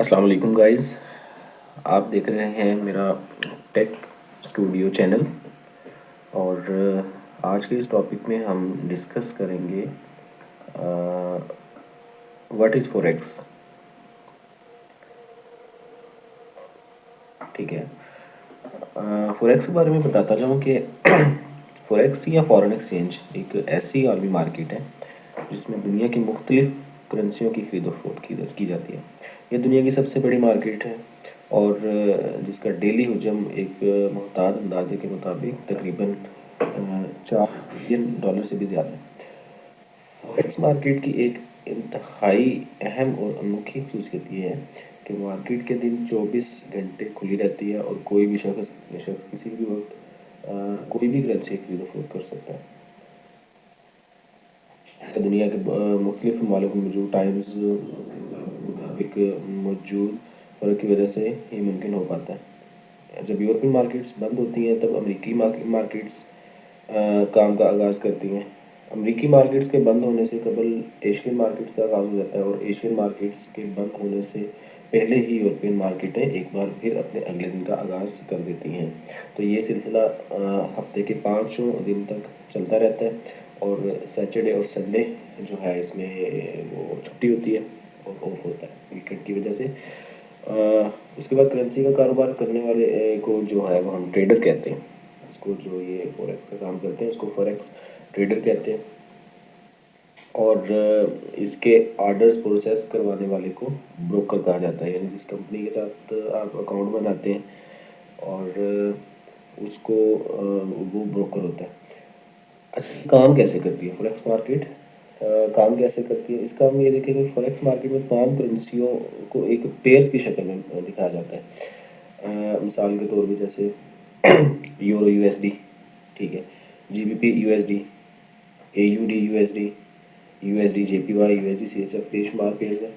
अस्सलाम वालेकुम गाइस। आप देख रहे हैं मेरा टेक स्टूडियो चैनल और आज के इस टॉपिक में हम डिस्कस करेंगे व्हाट इज़ फॉरेक्स। ठीक है। फॉरेक्स के बारे में बताता जाऊँ कि फॉरेक्स या फॉरेन एक्सचेंज एक ऐसी आलमी मार्केट है जिसमें दुनिया की मुख्तलिफ करेंसियों की खरीदो फरोख्त की जाती है। ये दुनिया की सबसे बड़ी मार्केट है और जिसका डेली हजम एक मुहताद अंदाजे के मुताबिक तकरीबन 4 बिलियन डॉलर से भी ज़्यादा है। फॉरेक्स मार्केट की एक इंतहाई अहम और अनोखी खसूसियत ये है कि मार्केट के दिन 24 घंटे खुली रहती है और कोई भी शख्स किसी भी वक्त कोई भी करेंसी खरीदो फरोख्त कर सकता है। ऐसे दुनिया के मुख्तलिफ ममालिक में मौजूद टाइम्स मुताबिक मौजूद फ़र्क की वजह से ये मुमकिन हो पाता है। जब यूरोपियन मार्केट्स बंद होती हैं तब अमेरिकी मार्केट्स काम का आगाज़ करती हैं। अमेरिकी मार्केट्स के बंद होने से कबल एशियन मार्केट्स का आगाज़ हो जाता है और एशियन मार्केट्स के बंद होने से पहले ही यूरोपियन मार्केटें एक बार फिर अपने अगले दिन का आगाज़ कर देती हैं। तो ये सिलसिला हफ्ते के 5 दिन तक चलता रहता है और सैटरडे और संडे जो है इसमें वो छुट्टी होती है और ऑफ होता है वीकेंड की वजह से। उसके बाद करेंसी का कारोबार करने वाले को जो है वो हम ट्रेडर कहते हैं। इसको जो ये फॉरेक्स का काम करते हैं इसको फॉरेक्स ट्रेडर कहते हैं और इसके ऑर्डर्स प्रोसेस करवाने वाले को ब्रोकर कहा जाता है। यानी जिस कंपनी के साथ आप अकाउंट बनाते हैं और उसको वो ब्रोकर होता है। अच्छा, काम कैसे करती है फॉरेक्स मार्केट? काम कैसे करती है इसका हम ये देखेंगे। फॉरेक्स मार्केट में तमाम करेंसियों को एक पेयर्स की शक्ल में दिखाया जाता है। मिसाल के तौर पे जैसे यूरो यूएसडी, ठीक है, GBP USD, AUD USD, USD JPY, USD CHF बेशुमार पेयर्स हैं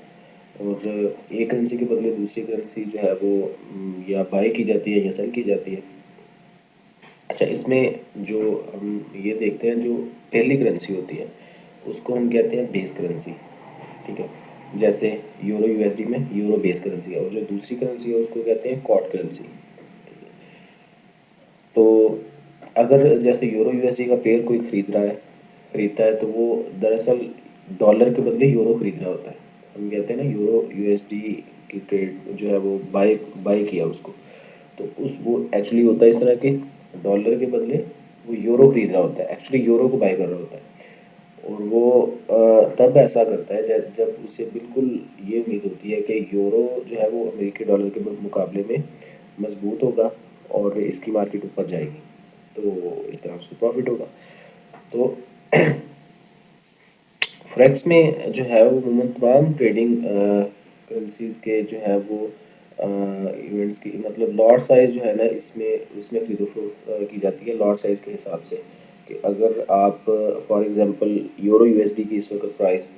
और एक करेंसी के बदले दूसरी करेंसी जो है वो या बाय की जाती है या सेल की जाती है। अच्छा, इसमें जो हम ये देखते हैं जो पहली करेंसी होती है उसको हम कहते हैं बेस करेंसी, ठीक है। जैसे यूरो यूएसडी में यूरो बेस करेंसी है और जो दूसरी करेंसी है उसको कहते हैं कॉट करेंसी। तो अगर जैसे यूरो यूएसडी का पेयर कोई खरीदता है तो वो दरअसल डॉलर के बदले यूरो खरीद रहा होता है। हम कहते हैं ना यूरो यूएसडी की ट्रेड जो है वो बाय बाय किया उसको, तो उस वो एक्चुअली होता है इस तरह के डॉलर के बदले वो यूरो खरीद रहा होता है, एक्चुअली यूरो को बाय कर रहा होता है। और वो तब ऐसा करता है जब उसे बिल्कुल ये उम्मीद होती है कि यूरो जो है वो अमेरिकी डॉलर के मुकाबले में मजबूत होगा और इसकी मार्केट ऊपर जाएगी, तो इस तरह उसको प्रॉफिट होगा। तो फॉरेक्स में जो है वो अमूमन तमाम ट्रेडिंग करेंसीज के जो है वो इवेंट्स की मतलब लॉट साइज जो है ना इसमें खरीदो फरोख्त की जाती है लॉट साइज के हिसाब से। कि अगर आप फॉर एग्जांपल यूरो यूएसडी की इस वक्त प्राइस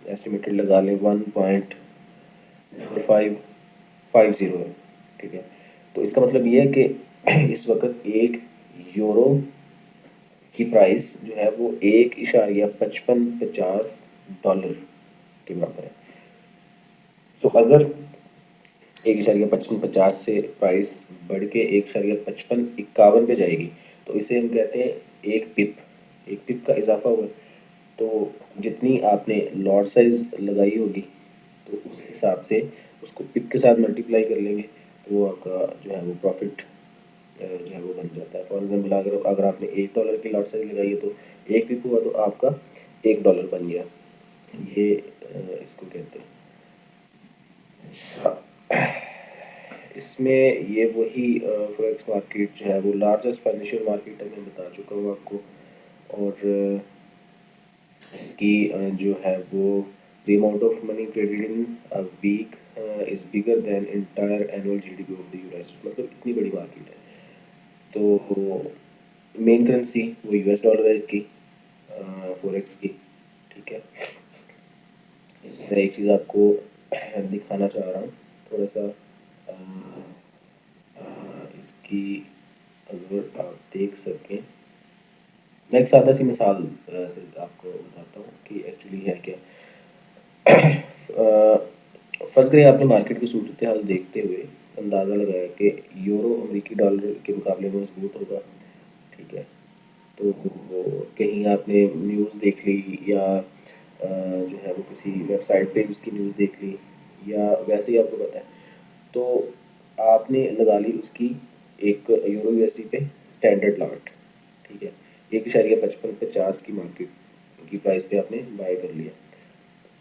एस्टिमेटेड लगा लें 1.550 है, ठीक है। तो इसका मतलब ये है कि इस वक्त एक यूरो की प्राइस जो है वो 1.5550 के बराबर है। तो अगर 1.5550 से प्राइस बढ़ के 1.5551 पे जाएगी तो इसे हम कहते हैं एक पिप का इजाफा हुआ। तो जितनी आपने लॉट साइज लगाई होगी तो उस हिसाब से उसको पिप के साथ मल्टीप्लाई कर लेंगे तो वो आपका जो है वो प्रॉफिट जो है वो बन जाता है। फॉर एग्जाम्पल अगर आपने $1 की लॉट साइज लगाई है तो एक पिप हुआ तो आपका $1 बन गया। ये इसको कहते हैं। इसमें ये वही फॉरेक्स मार्केट जो है वो लार्जेस्ट फाइनेंशियल मार्केट है, मैं बता चुका हूँ आपको। और इसकी जो है वो the amount of money traded in a week is bigger than entire annual GDP of the US. मतलब इतनी बड़ी मार्केट है। तो मेन करेंसी वो यूएस डॉलर है इसकी फॉरेक्स की, ठीक है। इसमें मैं एक चीज़ आपको दिखाना चाह रहा हूँ थोड़ा सा इसकी, अगर आप देख सकें। मैं एक सादा सी मिसाल से आपको बताता हूँ कि एक्चुअली है क्या। फर्ज करें आपने मार्केट की सूरत हाल देखते हुए अंदाज़ा लगाया कि यूरो अमेरिकी डॉलर के मुकाबले में मजबूत होगा, ठीक है। तो कहीं आपने न्यूज़ देख ली या जो है वो किसी वेबसाइट पे उसकी न्यूज़ देख ली या वैसे ही आपको पता है, तो आपने लगा ली उसकी एक यूरो यूएसडी पे स्टैंडर्ड लॉट, ठीक है। 1.5550 की मार्केट की प्राइस पे आपने बाय कर लिया।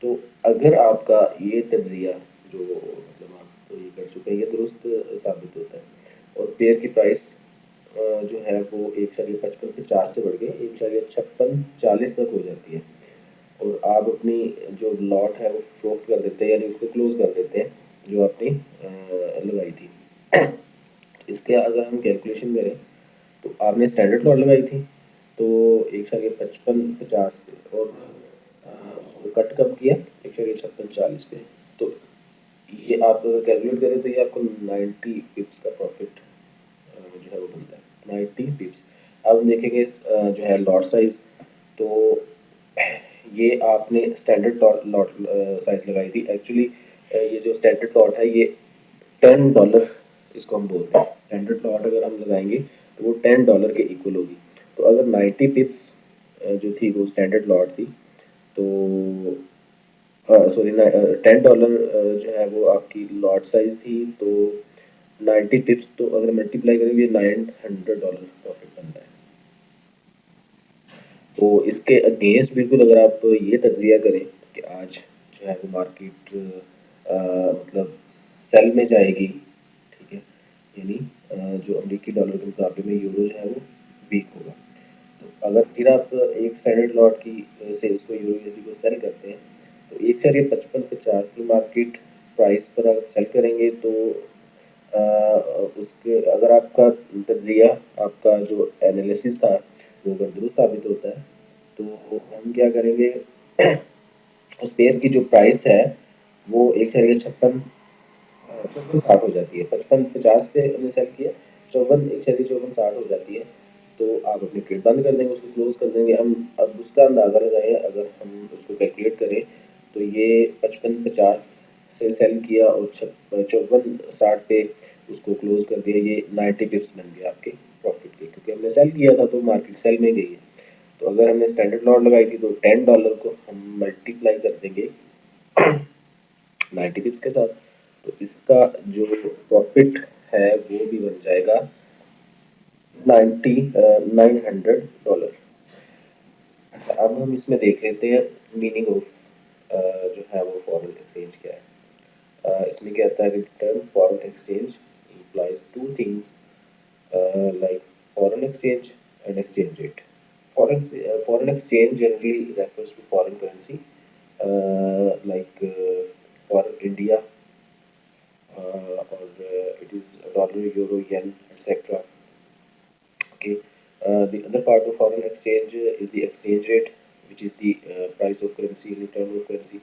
तो अगर आपका ये तज्जिया जो मतलब आप ये कर चुके हैं ये दुरुस्त साबित होता है और पेयर की प्राइस जो है वो 1.5550 से बढ़ के 1.5640 तक हो जाती है और आप अपनी जो लॉट है वो फ़रोख्त कर देते हैं, यानी उसको क्लोज़ कर देते हैं जो आपने लगाई थी। इसके अगर हम कैलकुलेशन करें तो आपने स्टैंडर्ड लॉट लगाई थी तो 1.5550 पे और कट कब किया 1.5640 पे। तो ये आप अगर कैलकुलेट करें तो ये आपको 90 पिप्स का प्रॉफिट जो है वो बनता है, 90 पिप्स। अब हम देखेंगे जो है लॉट साइज, तो ये आपने स्टैंडर्ड लॉट साइज लगाई थी एक्चुअली। ये जो स्टैंडर्ड लॉट है ये $10 इसको हम बोलते हैं। स्टैंडर्ड लॉट अगर हम लगाएंगे तो वो $10 के इक्वल होगी। तो अगर 90 पिप्स जो थी वो स्टैंडर्ड लॉट थी तो सॉरी $10 जो है वो आपकी लॉट साइज थी, तो 90 टिप्स तो अगर मल्टीप्लाई करेंगे $900 प्रॉफिट बनता है। तो इसके अगेंस्ट बिल्कुल अगर आप ये तज्जिया करें कि आज जो है वो मार्केट मतलब सेल में जाएगी, ठीक है, यानी जो अमेरिकी डॉलर के मुकाबले में यूरो जो है वो वीक होगा। तो अगर फिर आप एक स्टैंडर्ड लॉट की से उसको यूरो यूएसडी को सेल करते हैं तो 1.5550 की मार्केट प्राइस पर अगर सेल करेंगे तो उसके अगर आपका तज्जिया आपका जो एनालिसिस था वो अगर दुरुस्त साबित होता है तो हम क्या करेंगे उस पेयर की जो प्राइस है वो 1.56 60 हो जाती है। 55-50 पे हमने सेल किया, 1.54 हो जाती है। तो आप अपनी ट्रेड बंद कर देंगे, उसको क्लोज कर देंगे। हम अब उसका अंदाज़ा लगाएं, अगर हम उसको कैलकुलेट करें तो ये 55-50 से सेल किया और 54-60 पे उसको क्लोज कर दिया, ये 90 पिप्स बन गए आपके प्रॉफिट के, क्योंकि हमने सेल किया था तो मार्केट सेल में गई है। तो अगर हमने स्टैंडर्ड लॉट लगाई थी तो $10 को हम मल्टीप्लाई कर देंगे 90 पिप्स के साथ, तो इसका जो प्रॉफिट है वो भी बन जाएगा 900 डॉलर। अब हम इसमें देख लेते हैं मीनिंग ऑफ जो है वो फॉरेन एक्सचेंज क्या है। इसमें क्या आता है कि term foreign exchange implies two things like foreign exchange and exchange rate. Foreign exchange generally refers to foreign currency like for India or it is dollar, euro, yen, etc. Okay. The other part of foreign exchange is the exchange rate, which is the price of currency in term of currency.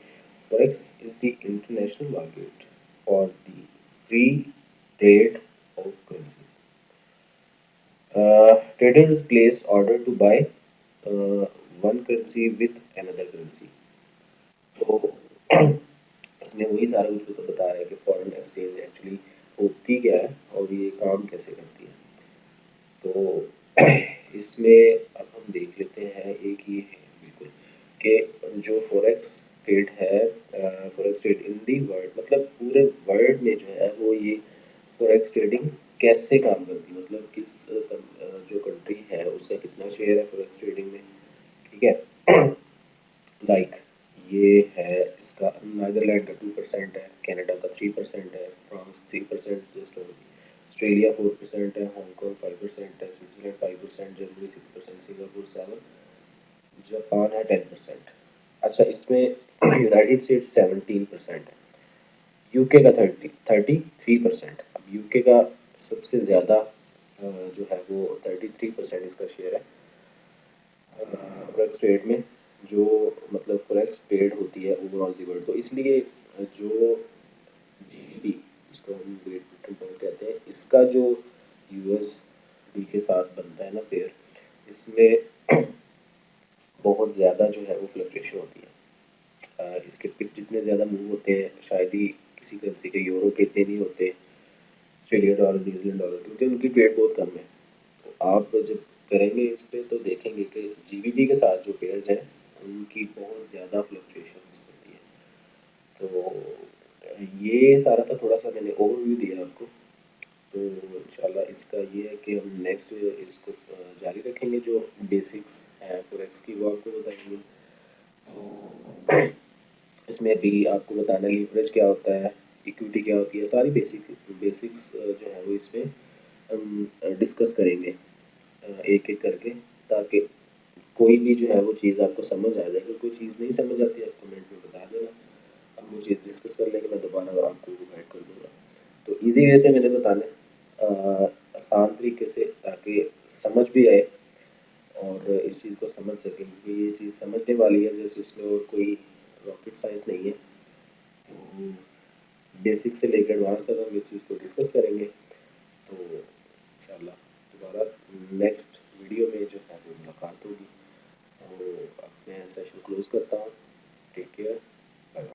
Forex is the international market for the free trade of currencies. Traders place order to buy uh, one currency with another currency. तो इसमें वही सारा कुछ तो बता रहा है कि फॉरेन एक्सचेंज एक्चुअली होती क्या है और ये काम कैसे करती है। तो इसमें अब हम देख लेते हैं, एक ये है बिल्कुल कि जो फॉरेक्स ट्रेड है, forex trade in the world, मतलब पूरे वर्ल्ड में जो है वो ये फॉरेक्स ट्रेडिंग कैसे काम करती है, मतलब किस जो कंट्री है उसका कितना शेयर है फॉरेक्स ट्रेडिंग में, ठीक है। लाइक ये है इसका नीदरलैंड का 2% है, कनाडा का 3% है, फ्रांस 3% जस्ट ऑस्ट्रेलिया 4% है, हांगकांग 5% है, स्विट्जरलैंड 5%, जर्मनी 6%, सिंगापुर 7, जापान है 10%। अच्छा, इसमें यूनाइटेड स्टेट्स 17% है, यूके का 33%। अब यूके का सबसे ज़्यादा जो है वो 33% इसका शेयर है फॉरेक्स ट्रेड में, जो मतलब फॉरेक्स ट्रेड होती है ओवरऑल दी वर्ल्ड। तो इसलिए जो जीडीपी, इसको हम ग्रेट ब्रिटेन पाउंड कहते हैं, इसका जो यूएसडी के साथ बनता है ना पेयर, इसमें बहुत ज़्यादा जो है वो फ्लक्चुएशन होती है। इसके पिक जितने ज़्यादा मूव होते हैं शायद ही किसी करेंसी के यूरो के इतने नहीं होते, ऑस्ट्रेलिया डॉलर, न्यूजीलैंड डॉलर, क्योंकि उनकी ट्रेड बहुत कम है। तो आप जब करेंगे इस पे तो देखेंगे कि जीबीपी के साथ जो पेयर्स हैं उनकी बहुत ज़्यादा फ्लक्चुएशंस होती है। तो ये सारा था, थोड़ा सा मैंने ओवरव्यू दिया आपको। तो इंशाल्लाह इसका ये है कि हम नेक्स्ट इसको जारी रखेंगे, जो बेसिक्स हैं फॉरेक्स की वो आपको बताएंगे। तो इसमें भी आपको बताना लीवरेज क्या होता है, इक्विटी क्या होती है, सारी बेसिक्स जो है वो इसमें हम डिस्कस करेंगे एक एक करके, ताकि कोई भी जो है वो चीज़ आपको समझ आ जाए। अगर कोई चीज़ नहीं समझ आती है आप कमेंट में बता देना, हम वो चीज़ डिस्कस कर लेंगे, मैं दोबारा आपको गाइड कर दूँगा। तो ईज़ी वे से मैंने बताना है, आसान तरीके से, ताकि समझ भी आए और इस चीज़ को समझ सकें, क्योंकि ये चीज़ समझने वाली है, जैसे इसमें और कोई रॉकेट साइंस नहीं है। तो बेसिक से लेकर एडवांस तक हम इस चीज़ को डिस्कस करेंगे। तो इंशाल्लाह दोबारा नेक्स्ट वीडियो में जो है वो मुलाकात होगी। तो अब मैं सेशन क्लोज़ करता हूँ। Take care.